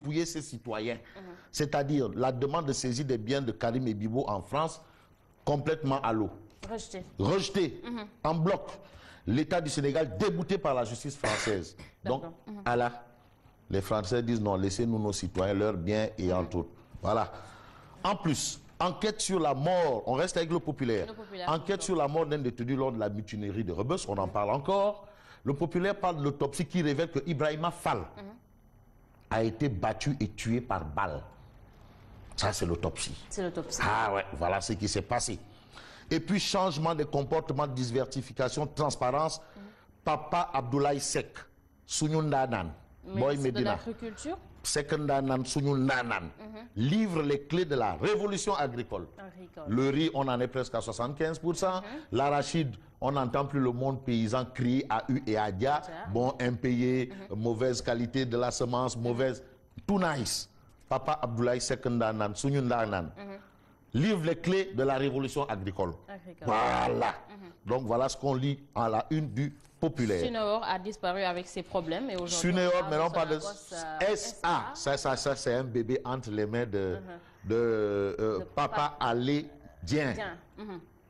dépouiller ses citoyens. C'est-à-dire la demande de saisie des biens de Karim et Bibo en France, complètement à l'eau. Rejeté en bloc. L'État du Sénégal débouté par la justice française. Donc, à la, les Français disent non, laissez-nous nos citoyens, leurs biens et entre autres. Voilà. En plus, enquête sur la mort, on reste avec le populaire. Enquête sur la mort d'un détenu lors de la mutinerie de Rebeuss, on en parle encore. Le populaire parle de l'autopsie qui révèle que Ibrahima Fall a été battu et tué par balle. Ça, c'est l'autopsie. C'est l'autopsie. Ah ouais, voilà ce qui s'est passé. Et puis, changement de comportement, diversification, transparence. Papa Abdoulaye Seck, Sounyundanan, Boy Medina. De l'agriculture. Sekendanan, Sounyundanan, livre les clés de la révolution agricole. Le riz, on en est presque à 75%. L'arachide, on n'entend plus le monde paysan crier à U et à Dia. Bon, impayé, mauvaise qualité de la semence, mauvaise. Tout nice. Papa Abdoulaye Sekendanan, Sounyundanan. Livre les clés de la révolution agricole. Voilà. Donc voilà ce qu'on lit en la une du populaire. Suneor a disparu avec ses problèmes et aujourd'hui. Suneor, mais non pas de SA. Ça c'est un bébé entre les mains de Papa Alé Dien.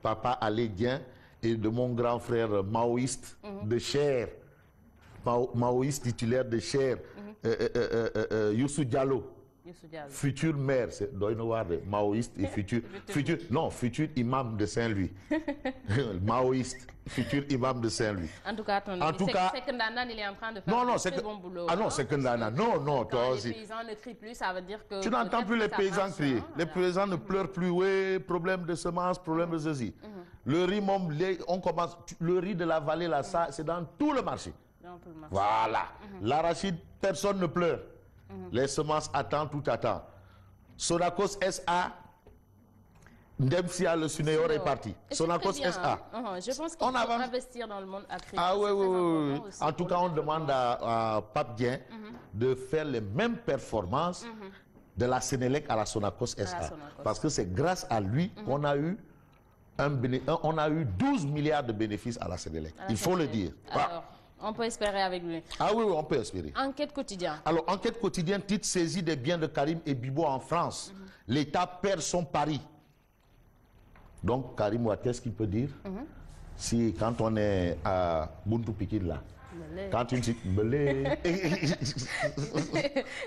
Papa Alé Dien et de mon grand frère maoïste de Cher. Maoïste titulaire de Cher. Youssou Diallo. Futur maire, c'est maoïste et futur imam de Saint-Louis. Maoïste, futur imam de Saint-Louis. En tout cas, Sekendanan, il est en train de faire un très bon boulot. Ah non, Sekendanan, non, toi aussi. Les paysans ne crient plus, ça veut dire que... Tu n'entends plus les paysans crier. Les paysans ne pleurent plus. Oui, problème de semences, problème de ceci. Le riz, on commence. Le riz de la vallée, là, ça, c'est dans tout le marché. Voilà. L'arachide, personne ne pleure. Les semences attendent, tout attend. Sonacos SA, Ndemsia, le Suneor est parti. Sonacos SA. Je pense qu'il faut investir dans le monde agricole. Ah oui. En tout cas, on demande à Pape Dien de faire les mêmes performances de la Sénélec à la Sonacos SA. Parce que c'est grâce à lui qu'on a eu on a eu 12 milliards de bénéfices à la Sénélec. Il faut le dire. Alors, on peut espérer avec lui. Ah oui, on peut espérer. Enquête quotidienne. Alors, enquête quotidienne, titre saisie des biens de Karim et Bibo en France. L'État perd son pari. Donc, Karim, qu'est-ce qu'il peut dire? Si, quand on est à Buntu Pikin, là, quand tu dis belé,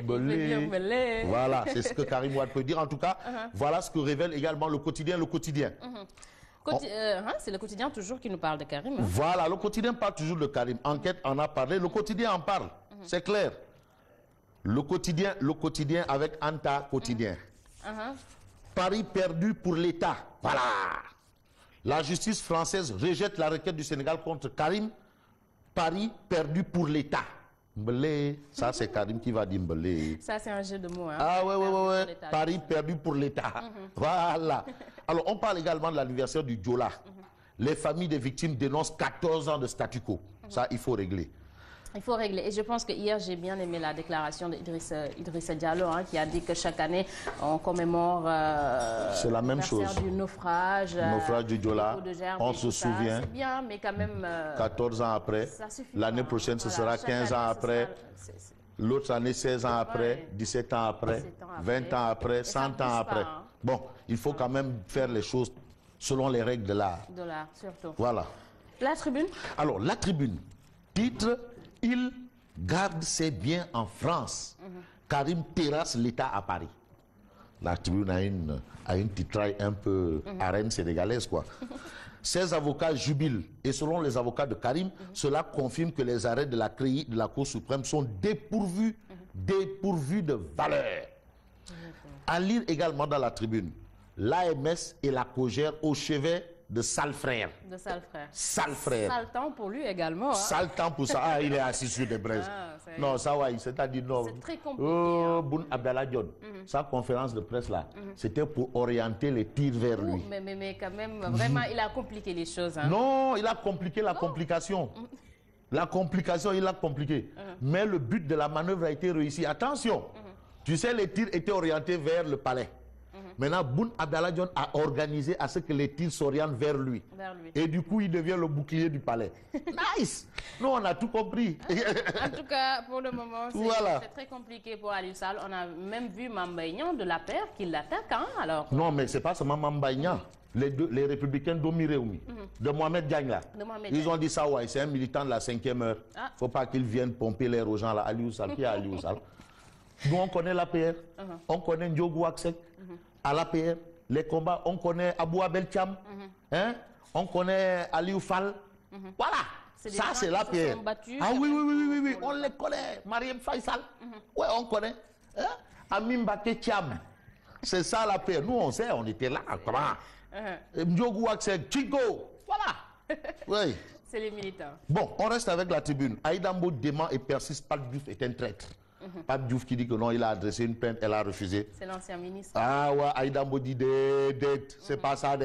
belé, voilà, c'est ce que Karim Ouad peut dire. En tout cas, voilà ce que révèle également le quotidien. C'est le quotidien toujours qui nous parle de Karim. Voilà, le quotidien parle toujours de Karim. Enquête en a parlé, le quotidien en parle. C'est clair. Le quotidien avec Anta quotidien. Paris perdu pour l'État. Voilà. La justice française rejette la requête du Sénégal contre Karim. Paris perdu pour l'État. Mbélé, ça c'est Karim qui va dire Mbélé. Ça c'est un jeu de mots. Hein. Ah ouais. Paris perdu pour l'État. Voilà. Alors on parle également de l'anniversaire du Diola. Les familles des victimes dénoncent 14 ans de statu quo. Ça il faut régler. Il faut régler. Et je pense que hier, j'ai bien aimé la déclaration d'Idrissa Diallo, qui a dit que chaque année, on commémore c'est la même chose. Du naufrage du Diola. On se souvient. C'est bien, mais quand même... 14 ans après. L'année prochaine, ce sera 15 ans après. L'autre année, 16 ans après, 17 ans après, 20 ans après, 100 ans après. Bon, il faut quand même faire les choses selon les règles de l'art. De l'art, surtout. Voilà. La tribune. Alors, la tribune. Titre... Il garde ses biens en France. Karim terrasse l'État à Paris. La tribune a une titraille un peu arène sénégalaise, quoi. Ces avocats jubilent. Et selon les avocats de Karim, cela confirme que les arrêts de la CREI, de la Cour suprême, sont dépourvus de valeur. À lire également dans la tribune, l'AMS et la COJER au chevet de sale frère. De sale frère. Sale frère. Sale temps pour lui également. Sale temps pour ça. Ah, il est assis sur des braises. Non, ça va, c'est-à-dire non. C'est très compliqué. Boun Abdallah Dione, sa conférence de presse là, c'était pour orienter les tirs vers lui. Mais quand même, vraiment, il a compliqué les choses. Non, il a compliqué la complication. La complication, il a compliqué. Mais le but de la manœuvre a été réussi. Attention, tu sais, les tirs étaient orientés vers le palais. Maintenant, Boun Abdallah Dionne a organisé à ce que les tirs s'orientent vers lui. Et du coup, il devient le bouclier du palais. Nice. Nous, on a tout compris. En tout cas, pour le moment, c'est très compliqué pour Aliou Sall. On a même vu Mame Mbaye Niang de la paire qui l'attaque. Hein, alors... Non, mais c'est pas seulement Mame Mbaye Niang. Les républicains d'Omi Réumi, de Mohamed Diagne là. Ils ont dit ça, ouais, c'est un militant de la 5e heure. Faut pas qu'ils viennent pomper l'air aux gens là. Aliou Sall, qui est Aliou Sall? Nous, on connaît l'APR, on connaît Ndiogou Waksek à l'APR, les combats, on connaît Abou Abel Thiam, hein? On connaît Aliou Fall. Voilà, ça c'est l'APR. Ah oui, on les connaît. Mariam Faisal, ouais, on connaît. Hein? Amim Baké Thiam, c'est ça l'APR. Nous, on sait, on était là. Comment? Ndiogou Waksek, Chico, voilà. Oui. C'est les militants. Bon, on reste avec la tribune. Aïda Mbodj dément et persiste, Pape Diouf est un traître. Pape Diouf qui dit que non, il a adressé une plainte, elle a refusé. C'est l'ancien ministre. Ah ouais, Aïda Mbodj dit c'est pas ça.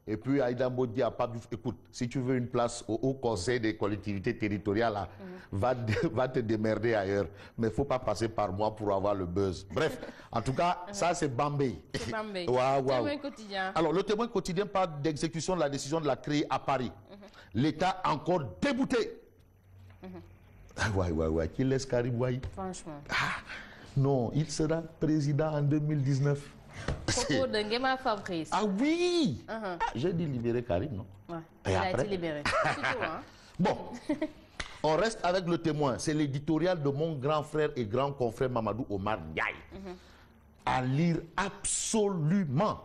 Et puis Aïda Mbodj dit à Pape Diouf, écoute, si tu veux une place au Haut Conseil des collectivités territoriales, là, va te démerder ailleurs. Mais il ne faut pas passer par moi pour avoir le buzz. Bref, en tout cas, ça c'est Bambey. C'est Bambey. Témoin quotidien. Alors, le témoin quotidien parle d'exécution de la décision de la créer à Paris. L'État encore débouté. Ouais, qui laisse Karim Wai? Franchement. Non, il sera président en 2019. Propos de Nguema Fabrice. Ah oui! J'ai dit libérer Karim, non? Ouais. Il a été libéré. Bon, on reste avec le témoin. C'est l'éditorial de mon grand frère et grand confrère Mamadou Omar Ndiaye. À lire absolument.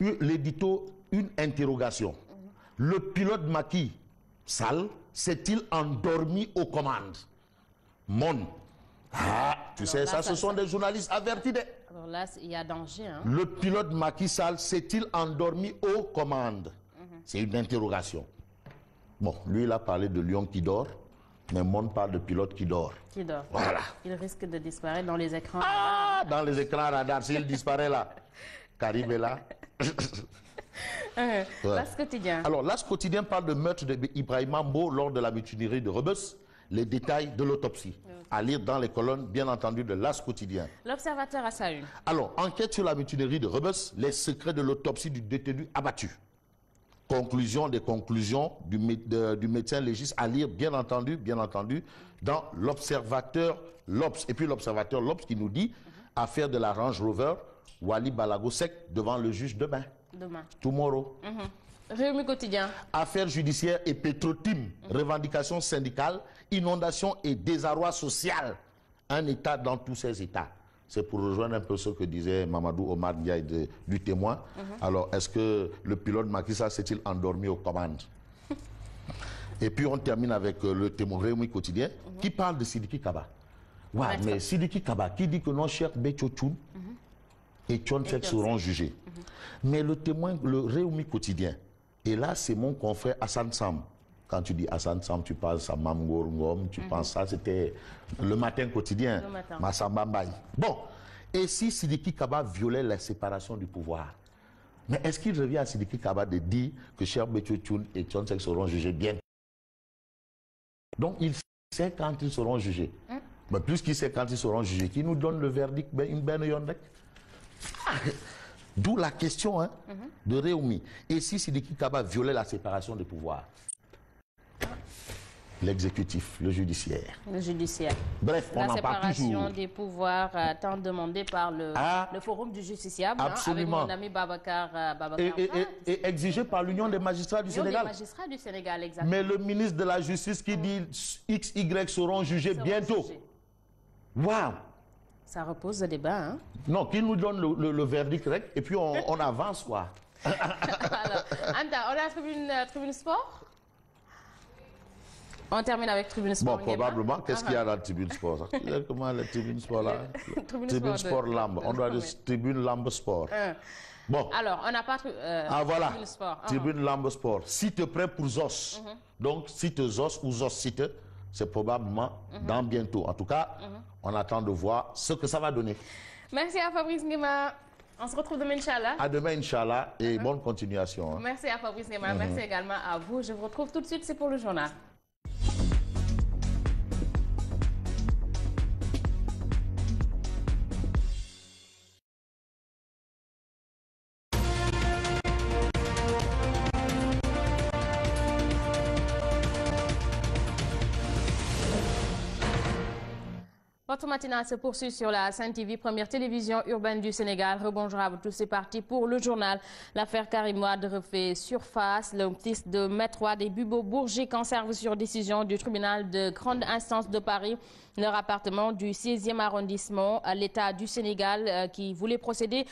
L'édito, une interrogation. Le pilote Macky Sall s'est-il endormi aux commandes? Tu sais, ça, ce sont des journalistes avertis. Alors là, il y a danger. Hein? Le pilote Macky Sall s'est-il endormi aux commandes? C'est une interrogation. Bon, lui, il a parlé de lion qui dort, mais Monde parle de pilote qui dort. Qui dort. Voilà. Il risque de disparaître dans les écrans radars. Dans les écrans radars, s'il disparaît là. Karim est là. L'As quotidien. Alors, l'As quotidien parle de meurtre d'Ibrahim Mambo lors de la mutinerie de Rebeuss. Les détails de l'autopsie. À lire dans les colonnes, bien entendu, de l'As quotidien. L'Observateur à sa une. Alors, enquête sur la mutinerie de Rebeuss, les secrets de l'autopsie du détenu abattu. Conclusion des conclusions du médecin légiste à lire, bien entendu, dans l'Observateur l'Obs. Et puis l'Observateur l'Obs qui nous dit affaire de la Range Rover, Wali Balago Sek devant le juge demain. Tomorrow. Réumi quotidien. Affaires judiciaires et Petrotim, revendications syndicales, inondations et désarroi social. Un État dans tous ces États. C'est pour rejoindre un peu ce que disait Mamadou Omar Ndiaye du témoin. Alors, est-ce que le pilote Macky Sall s'est-il endormi aux commandes? Et puis, on termine avec le témoin Réumi quotidien qui parle de Sidiki Kaba. Ouais, mais Sidiki Kaba qui dit que non, cher Betchotchoun et Tchonsek seront jugés. Mais le témoin, le Réumi quotidien, et là, c'est mon confrère Hassan Sam. Quand tu dis Hassan Sam, tu penses à Mamgour Ngom, tu penses ça, c'était le matin quotidien. Massamba Mbaye. Bon, et si Sidiki Kaba violait la séparation du pouvoir, mais est-ce qu'il revient à Sidiki Kaba de dire que Cheikh Betchotchoun et Tchonsek seront jugés bien? Donc, il sait quand ils seront jugés. Mais plus qu'il sait quand ils seront jugés, qui nous donne le verdict, d'où la question de Réumi. Et si Sidiki Kaba violait la séparation des pouvoirs? L'exécutif, le judiciaire. Le judiciaire. Bref, on en parle toujours. La séparation des pouvoirs tant demandée par le Forum du justiciable, avec mon ami Babacar. Et exigée par l'Union des magistrats du Sénégal. Des magistrats du Sénégal, exactement. Mais le ministre de la Justice qui dit X, Y seront jugés bientôt. Waouh! Ça repose le débat, hein? Non, qu'il nous donne le verdict et puis on avance, quoi. Alors, Anta, on a tribune sport? On termine avec tribune sport. Bon, probablement. Qu'est-ce qu'il y a dans la tribune sport? Comment la tribune sport là? Tribune sport lambe. On doit dire tribune lambe sport. Bon. Alors, on n'a pas voilà. tribune sport. Tribune lambe sport. Site prêt pour Zos. Donc, site Zos ou Zos site, c'est probablement dans bientôt. En tout cas, on attend de voir ce que ça va donner. Merci à Fabrice Nguema. On se retrouve demain, Inch'Allah. À demain, Inch'Allah, et bonne continuation. Merci à Fabrice Nguema. Merci également à vous. Je vous retrouve tout de suite. C'est pour le journal. Votre matinale se poursuit sur la Sen TV, première télévision urbaine du Sénégal. Rebonjour à vous tous, c'est parti pour le journal. L'affaire Karim Wade refait surface. Le fils de Maître Wade et Bubo Bourgi conserve sur décision du tribunal de grande instance de Paris leur appartement du 6e arrondissement. L'État du Sénégal qui voulait procéder